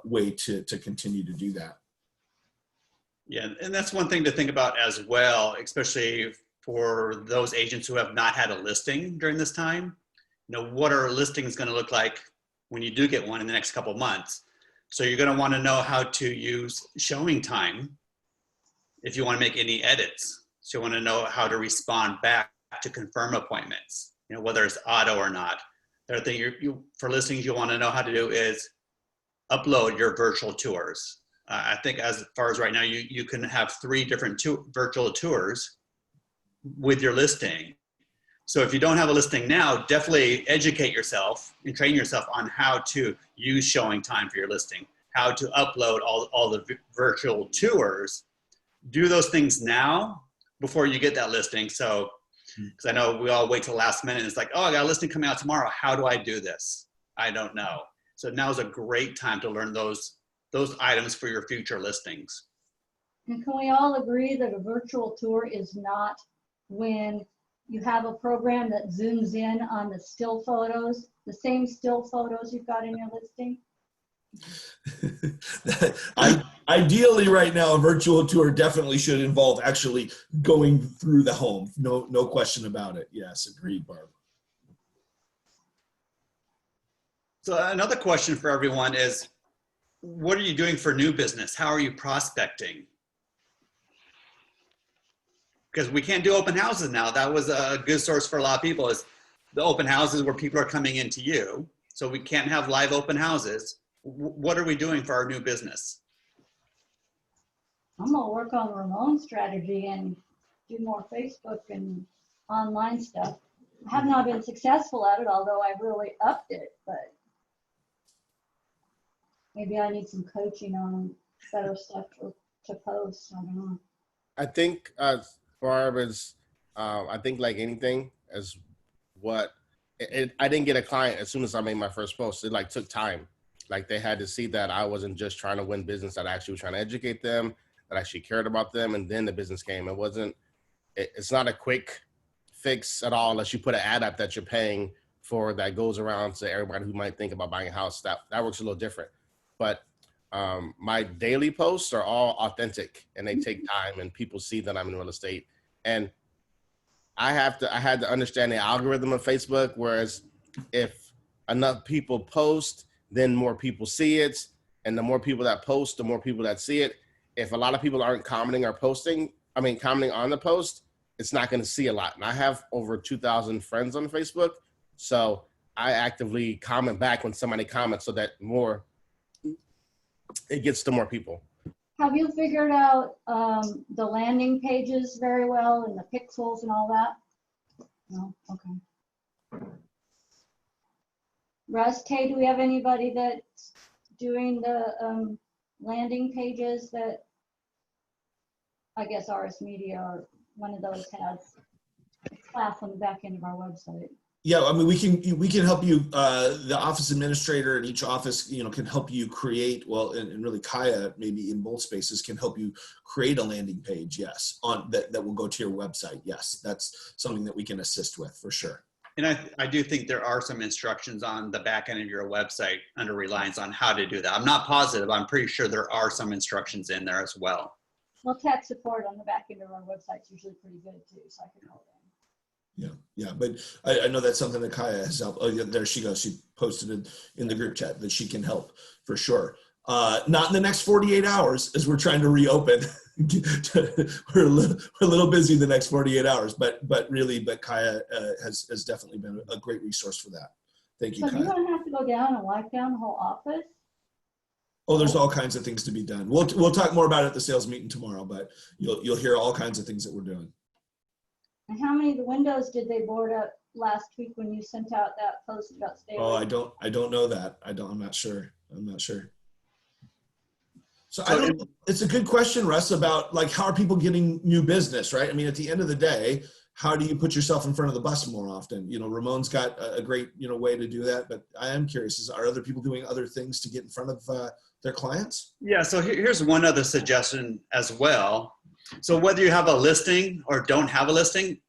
way to continue to do that. Yeah, and that's one thing to think about as well, especially for those agents who have not had a listing during this time. You know, what are listings going to look like when you do get one in the next couple of months? So you're going to want to know how to use showing time if you want to make any edits. So you want to know how to respond back to confirm appointments, you know, whether it's auto or not. The other thing for listings you want to know how to do is upload your virtual tours. I think as far as right now, you can have 3 different virtual tours with your listing. So if you don't have a listing now, definitely educate yourself and train yourself on how to use showing time for your listing, how to upload all the virtual tours. Do those things now before you get that listing. So, because I know we all wait till the last minute and it's like, oh, I got a listing coming out tomorrow. How do I do this? I don't know. So now is a great time to learn those items for your future listings. And can we all agree that a virtual tour is not when you have a program that zooms in on the still photos, the same still photos you've got in your listing? Ideally right now, a virtual tour definitely should involve actually going through the home. No question about it. Yes, agreed, Barb. So another question for everyone is, what are you doing for new business? How are you prospecting? Because we can't do open houses now. That was a good source for a lot of people, is the open houses where people are coming into you. So we can't have live open houses. What are we doing for our new business? I'm gonna work on Ramon's strategy and do more Facebook and online stuff. I have not been successful at it, although I really upped it, but maybe I need some coaching on better stuff to post. I don't know. I think Barb is, I think like anything, as what, I didn't get a client as soon as I made my first post. It like took time. Like they had to see that I wasn't just trying to win business, that I actually was trying to educate them, that I actually cared about them, and then the business came. It's not a quick fix at all unless you put an ad up that you're paying for that goes around to everybody who might think about buying a house. That works a little different. But my daily posts are all authentic and they take time and people see that I'm in real estate. And I had to understand the algorithm of Facebook, whereas if enough people post, then more people see it. And the more people that post, the more people that see it. If a lot of people aren't commenting or commenting on the post, it's not going to see a lot. And I have over 2,000 friends on Facebook. So I actively comment back when somebody comments so that it gets to more people. Have you figured out the landing pages very well and the pixels and all that? No? Okay. Russ, Tay, do we have anybody that's doing the landing pages that, I guess RS Media or one of those has a class on the back end of our website? Yeah, I mean, we can help you. The office administrator in each office, can help you create. Well, and really, Kaya maybe in both spaces can help you create a landing page. Yes, on that will go to your website. Yes, that's something that we can assist with for sure. And I do think there are some instructions on the back end of your website under Reliance on how to do that. I'm not positive. I'm pretty sure there are some instructions in there as well. Well, tech support on the back end of our website is usually pretty good too, so I can help them. Yeah. But I know that's something that Kaya has helped. Oh, yeah, there she goes. She posted it in the group chat that she can help for sure. Not in the next 48 hours as we're trying to reopen. we're a little busy the next 48 hours, but Kaya has definitely been a great resource for that. Thank you, So Kaya. you're gonna have to go down and wipe down the whole office? Oh, there's all kinds of things to be done. We'll talk more about it at the sales meeting tomorrow, but you'll hear all kinds of things that we're doing. And how many of the windows did they board up last week when you sent out that post about stay Oh, away? I don't know that. I'm not sure. So I don't know. It's a good question, Russ, about like, how are people getting new business, right? I mean, at the end of the day, how do you put yourself in front of the bus more often? Ramon's got a great, way to do that, but I am curious, are other people doing other things to get in front of their clients? Yeah, so here's one other suggestion as well. So whether you have a listing or don't have a listing,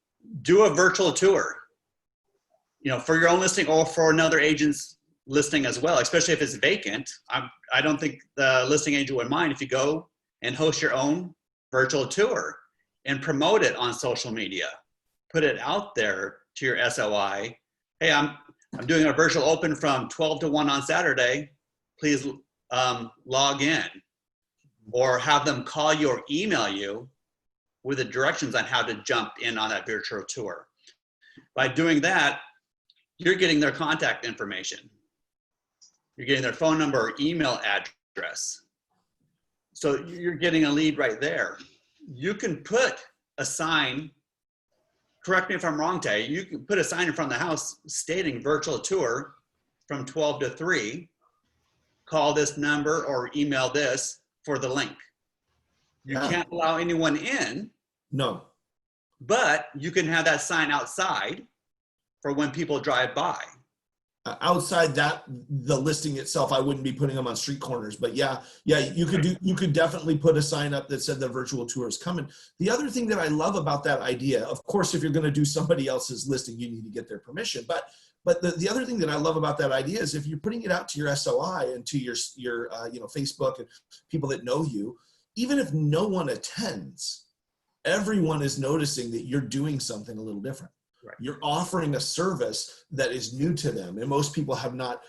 do a virtual tour, for your own listing or for another agent's listing as well, especially if it's vacant. I don't think the listing agent would mind if you go and host your own virtual tour and promote it on social media. Put it out there to your SOI. Hey, I'm doing a virtual open from 12 to 1 on Saturday. Please log in. Or have them call you or email you with the directions on how to jump in on that virtual tour. By doing that, you're getting their contact information. You're getting their phone number or email address. So you're getting a lead right there. You can put a sign, correct me if I'm wrong, Tay, you can put a sign in front of the house stating virtual tour from 12 to 3. Call this number or email this for the link. You can't allow anyone in. No. But you can have that sign outside for when people drive by. Outside that, the listing itself, I wouldn't be putting them on street corners, but yeah, you could definitely put a sign up that said the virtual tour is coming. The other thing that I love about that idea, of course, if you're going to do somebody else's listing, you need to get their permission. But the other thing that I love about that idea is if you're putting it out to your SOI and to your Facebook and people that know you, even if no one attends, everyone is noticing that you're doing something a little different. Right. You're offering a service that is new to them, and most people have not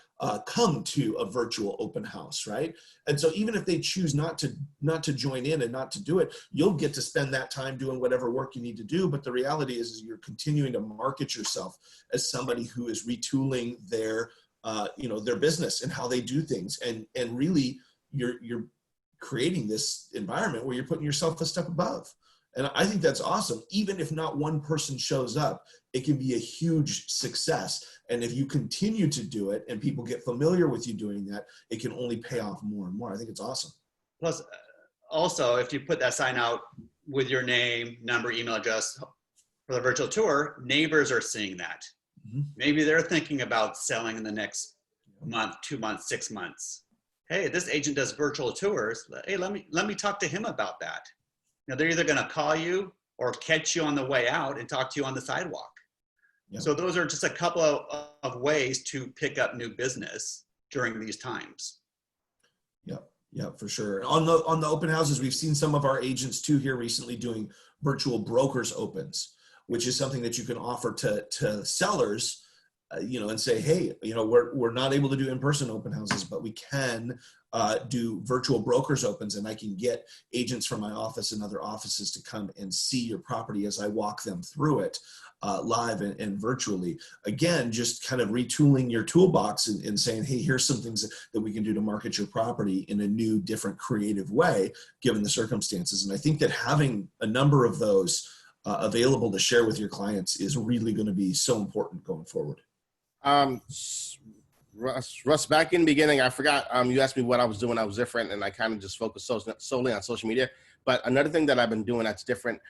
come to a virtual open house, right? And so even if they choose not to join in and not to do it, you'll get to spend that time doing whatever work you need to do. But the reality is you're continuing to market yourself as somebody who is retooling their their business and how they do things, and really you're creating this environment where you're putting yourself a step above. And I think that's awesome. Even if not one person shows up, it can be a huge success. And if you continue to do it and people get familiar with you doing that, it can only pay off more and more. I think it's awesome. Plus, also, if you put that sign out with your name, number, email address for the virtual tour, neighbors are seeing that. Mm-hmm. Maybe they're thinking about selling in the next month, 2 months, 6 months. Hey, this agent does virtual tours. Hey, let me talk to him about that. They're either going to call you or catch you on the way out and talk to you on the sidewalk. Yep. So those are just a couple of ways to pick up new business during these times. Yeah, for sure. On the open houses, we've seen some of our agents too here recently doing virtual brokers opens, which is something that you can offer to sellers, and say, hey, we're not able to do in-person open houses, but we can do virtual brokers opens, and I can get agents from my office and other offices to come and see your property as I walk them through it live and virtually. Again, just kind of retooling your toolbox and saying, hey, here's some things that we can do to market your property in a new, different, creative way, given the circumstances. And I think that having a number of those available to share with your clients is really going to be so important going forward. Russ, back in the beginning, I forgot, you asked me what I was doing. I was different, and I kind of just focused solely on social media. But another thing that I've been doing that's different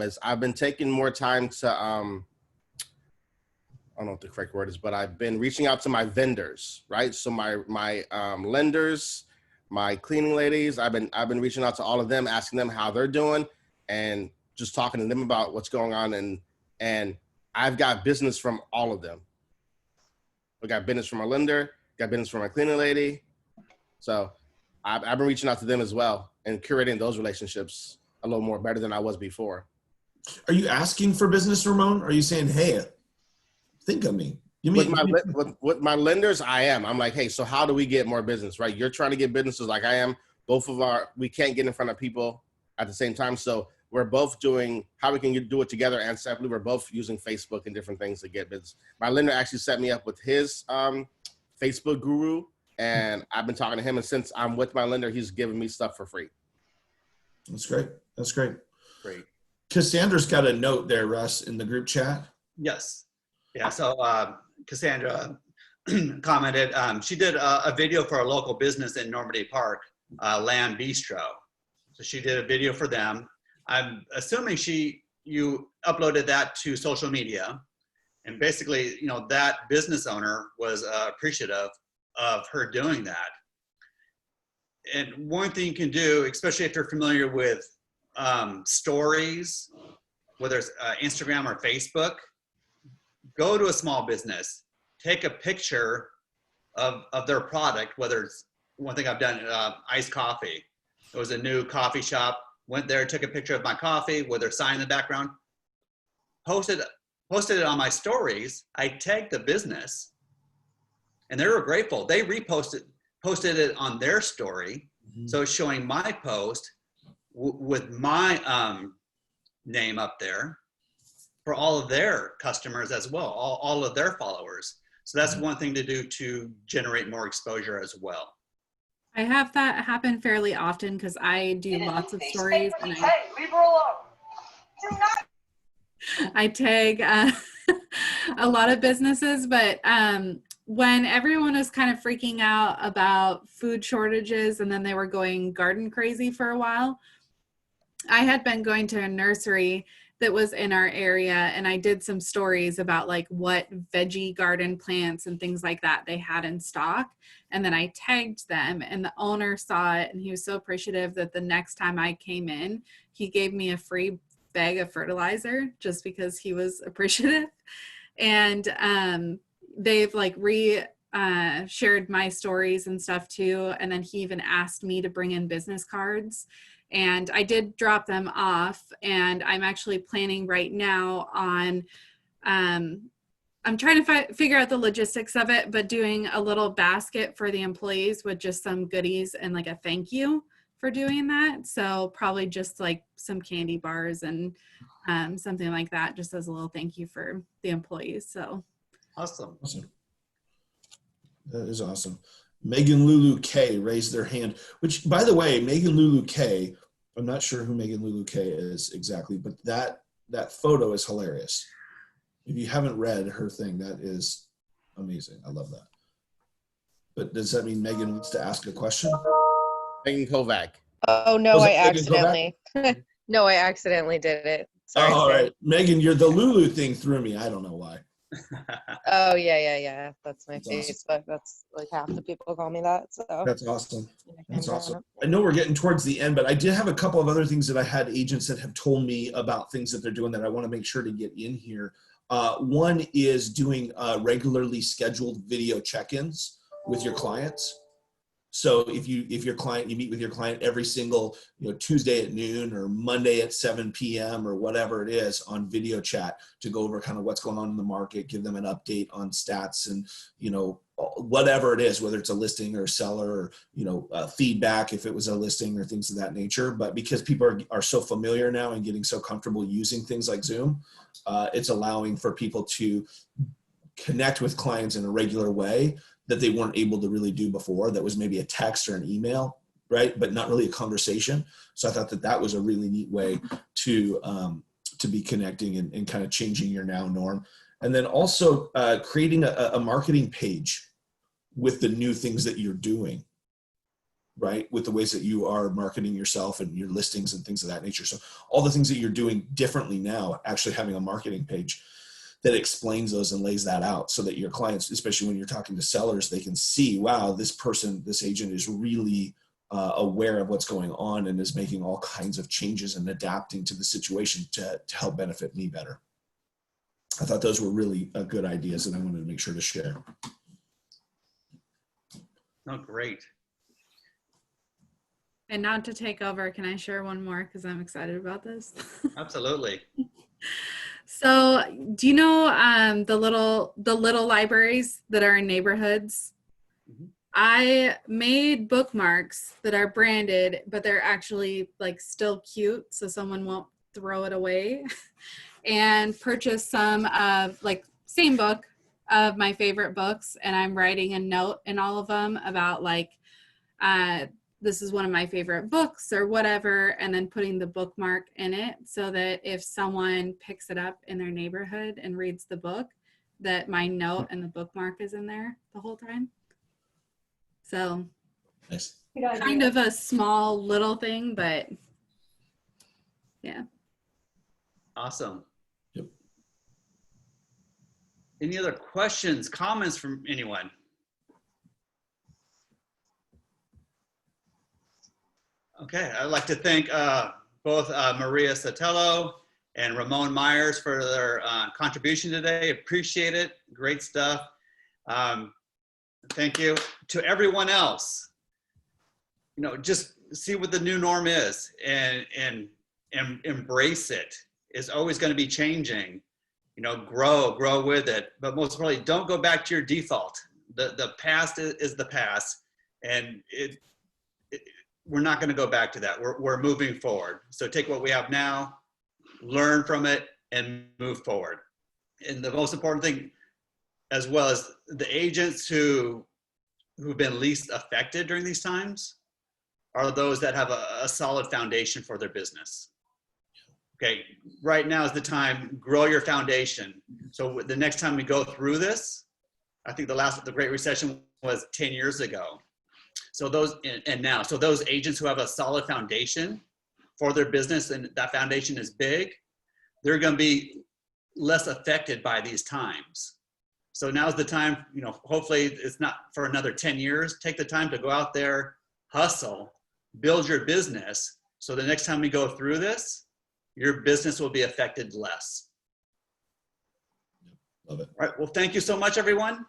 is I've been taking more time to, I don't know what the correct word is, but I've been reaching out to my vendors, right? So my lenders, my cleaning ladies, I've been reaching out to all of them, asking them how they're doing, and just talking to them about what's going on. And I've got business from all of them. I got business from my lender, got business from my cleaning lady. So I've been reaching out to them as well and curating those relationships a little more better than I was before. Are you asking for business, Ramon? Are you saying, hey, think of me? You mean with my lenders, I am. I'm like, hey, so how do we get more business, right? You're trying to get businesses like I am. We can't get in front of people at the same time. So we're both doing how we can do it together. And separately, we're both using Facebook and different things to get business. My lender actually set me up with his Facebook guru, and I've been talking to him. And since I'm with my lender, he's giving me stuff for free. That's great. That's great. Great. Cassandra's got a note there, Russ, in the group chat. Yes. Yeah. So Cassandra commented, she did a video for a local business in Normandy Park, Lamb Bistro. So she did a video for them. I'm assuming you uploaded that to social media, and basically, you know, that business owner was appreciative of her doing that. And one thing you can do, especially if you're familiar with stories, whether it's Instagram or Facebook, go to a small business, take a picture of their product, whether it's one thing I've done, iced coffee. It was a new coffee shop, went there, took a picture of my coffee with their sign in the background, posted it on my stories. I tagged the business, and they were grateful. They posted it on their story. Mm-hmm. So it's showing my post with my name up there for all of their customers as well, all of their followers. So that's one thing to do to generate more exposure as well. I have that happen fairly often because I do lots of stories, and I tag a lot of businesses, but when everyone was kind of freaking out about food shortages and then they were going garden crazy for a while, I had been going to a nursery that was in our area, and I did some stories about like what veggie garden plants and things like that they had in stock. And then I tagged them, and the owner saw it, and he was so appreciative that the next time I came in, he gave me a free bag of fertilizer just because he was appreciative. And they've like shared my stories and stuff too. And then he even asked me to bring in business cards. And I did drop them off, and I'm actually planning right now on, I'm trying to figure out the logistics of it, but doing a little basket for the employees with just some goodies and like a thank you for doing that. So probably just like some candy bars and something like that, just as a little thank you for the employees. So awesome. That is awesome. Megan Lulu K raised their hand, which, by the way, Megan Lulu K, I'm not sure who Megan Lulu K is exactly, but that photo is hilarious. If you haven't read her thing, that is amazing. I love that. But does that mean Megan wants to ask a question? Megan Kovac. Oh, no, I accidentally. No, I accidentally did it. Sorry. Oh, all right. Megan, the Lulu thing threw me. I don't know why. Oh, yeah. That's my That's Facebook. awesome. That's like half the people call me that. So that's awesome. That's awesome. I know we're getting towards the end, but I did have a couple of other things that I had agents that have told me about things that they're doing that I want to make sure to get in here. One is doing regularly scheduled video check-ins with your clients. So if you meet with your client every single Tuesday at noon or Monday at 7 p.m. or whatever it is on video chat to go over kind of what's going on in the market, give them an update on stats and whatever it is, whether it's a listing or a seller or feedback if it was a listing or things of that nature. But because people are so familiar now and getting so comfortable using things like Zoom, it's allowing for people to connect with clients in a regular way that they weren't able to really do before. That was maybe a text or an email, right? But not really a conversation. So I thought that was a really neat way to be connecting and kind of changing your now norm. And then also creating a marketing page with the new things that you're doing, right? With the ways that you are marketing yourself and your listings and things of that nature. So all the things that you're doing differently now, actually having a marketing page that explains those and lays that out so that your clients, especially when you're talking to sellers, they can see, wow, this agent is really aware of what's going on and is making all kinds of changes and adapting to the situation to help benefit me better. I thought those were really good ideas and I wanted to make sure to share. Oh, great. And not to take over, can I share one more? Because I'm excited about this. Absolutely. So, do you know the little libraries that are in neighborhoods? Mhm. I made bookmarks that are branded, but they're actually like still cute, so someone won't throw it away. And purchased some of like same book of my favorite books, and I'm writing a note in all of them about like this is one of my favorite books or whatever, and then putting the bookmark in it so that if someone picks it up in their neighborhood and reads the book, that my note and the bookmark is in there the whole time. So Nice. Good idea. kind of a small little thing, but yeah. Awesome. Yep. Any other questions, comments from anyone? Okay, I'd like to thank both Maria Sotelo and Ramon Myers for their contribution today. Appreciate it. Great stuff. Thank you to everyone else. You know, just see what the new norm is and embrace it. It's always going to be changing. You know, grow with it. But most importantly, don't go back to your default. The past is the past, and we're not going to go back to that. We're moving forward. So take what we have now, learn from it, and move forward. And the most important thing, as well as the agents who've been least affected during these times, are those that have a solid foundation for their business. Okay, right now is the time, grow your foundation. So the next time we go through this, I think the Great Recession was 10 years ago. So those agents who have a solid foundation for their business and that foundation is big, they're going to be less affected by these times. So now's the time, you know, hopefully it's not for another 10 years. Take the time to go out there, hustle, build your business. So the next time we go through this, your business will be affected less. Love it. All right. Well, thank you so much, everyone.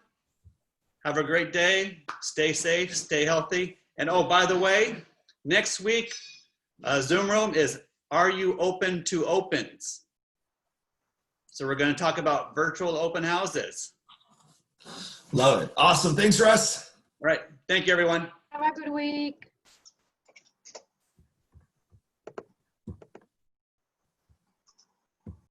Have a great day. Stay safe, stay healthy. And oh, by the way, next week, Zoom room is, are you open to opens? So we're going to talk about virtual open houses. Love it. Awesome. Thanks, Russ. All right. Thank you, everyone. Have a good week.